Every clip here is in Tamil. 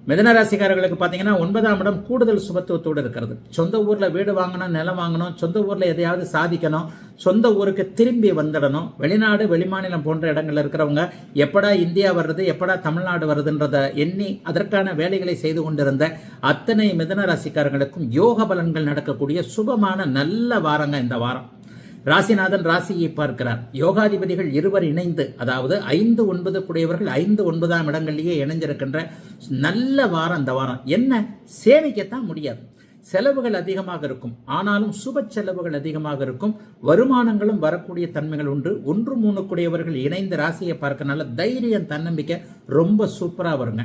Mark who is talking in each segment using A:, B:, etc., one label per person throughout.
A: மிதன ராசிக்காரர்களுக்கு பார்த்தீங்கன்னா 9ஆம் இடம் கூடுதல் சுபத்துவத்தோடு இருக்கிறது. சொந்த ஊரில் வீடு வாங்கணும், நிலம் வாங்கணும், சொந்த ஊரில் எதையாவது சாதிக்கணும், சொந்த ஊருக்கு திரும்பி வந்துடணும். வெளிநாடு வெளிமாநிலம் போன்ற இடங்கள்ல இருக்கிறவங்க எப்படா இந்தியா வர்றது, எப்படா தமிழ்நாடு வருதுன்றதை எண்ணி அதற்கான வேலைகளை செய்து கொண்டிருந்த அத்தனை மிதன ராசிக்காரர்களுக்கும் யோக பலன்கள் நடக்கக்கூடிய சுபமான நல்ல வாரங்க இந்த வாரம். ராசிநாதன் ராசியை பார்க்கிறார். யோகாதிபதிகள் இருவர் இணைந்து, அதாவது 5, 9 கூடியவர்கள் 5, 9ஆம் இடங்களிலேயே இணைஞ்சிருக்கின்ற நல்ல வாரம் இந்த வாரம். என்ன, சேமிக்கத்தான் முடியாது, செலவுகள் அதிகமாக இருக்கும். ஆனாலும் சுப செலவுகள் அதிகமாக இருக்கும். வருமானங்களும் வரக்கூடிய தன்மைகள் உண்டு. 1, 3 கூடியவர்கள் இணைந்து ராசியை பார்க்கறனால தைரியம், தன்னம்பிக்கை ரொம்ப சூப்பராக வருங்க.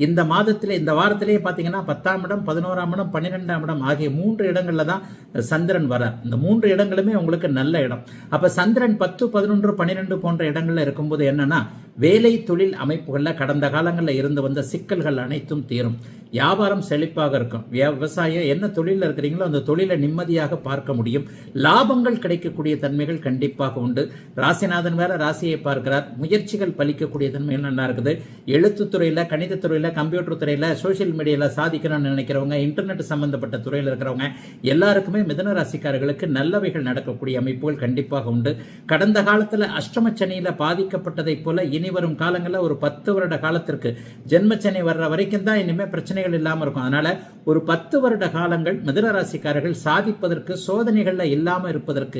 A: இந்த மாதத்திலே, இந்த வாரத்திலேயே பார்த்தீங்கன்னா 10ஆம் இடம், 11ஆம் இடம், 12ஆம் இடம் ஆகிய 3 இடங்களில் தான் சந்திரன் வரார். இந்த 3 இடங்களுமே உங்களுக்கு நல்ல இடம். அப்போ சந்திரன் 10, 11, 12 போன்ற இடங்கள்ல இருக்கும்போது என்னன்னா, வேலை தொழில் அமைப்புகளில் கடந்த காலங்களில் இருந்து வந்த சிக்கல்கள் அனைத்தும் தீரும். வியாபாரம் செழிப்பாக இருக்கும். விவசாயம் என்ன தொழிலில் இருக்கிறீங்களோ அந்த தொழிலை நிம்மதியாக பார்க்க முடியும். லாபங்கள் கிடைக்கக்கூடிய தன்மைகள் கண்டிப்பாக உண்டு. ராசிநாதன் வேற ராசியை பார்க்கிறார். முயற்சிகள் பலிக்கக்கூடிய தன்மைகள் நல்லா இருக்குது. எழுத்துத்துறையில், கணிதத்துறையில், கம்ப்யூட்டர் துறையில், சோசியல் மீடியாவில் சாதிக்கணும்னு நினைக்கிறவங்க, இன்டர்நெட் சம்பந்தப்பட்ட துறையில் இருக்கிறவங்க எல்லாருக்குமே மிதன ராசிக்காரர்களுக்கு நல்லவைகள் நடக்கக்கூடிய அமைப்புகள் கண்டிப்பாக உண்டு. கடந்த காலத்தில் அஷ்டமச்சனியில் பாதிக்கப்பட்டதை போல இனி வரும் காலங்களில் ஒரு 10 வருட காலத்திற்கு, ஜென்மச்சனி வர்ற வரைக்கும் தான் இனிமேல் பிரச்சனைகள் இல்லாமல் இருக்கும். அதனால ஒரு 10 வருட காலங்கள் மிதுன ராசிக்காரர்கள் சாதிப்பதற்கு, சோதனைகள்ல இல்லாமல் இருப்பதற்கு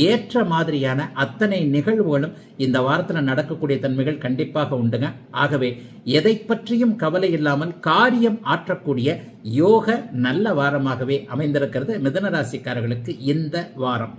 A: ஏற்ற மாதிரியான அத்தனை நிகழ்வுகளும் இந்த வாரத்தில் நடக்கக்கூடிய தன்மைகள் கண்டிப்பாக உண்டுங்க. ஆகவே எதை பற்றியும் கவலை இல்லாமல் காரியம் ஆற்றக்கூடிய யோக நல்ல வாரமாகவே அமைந்திருக்கிறது மிதுன ராசிக்காரர்களுக்கு இந்த வாரம்.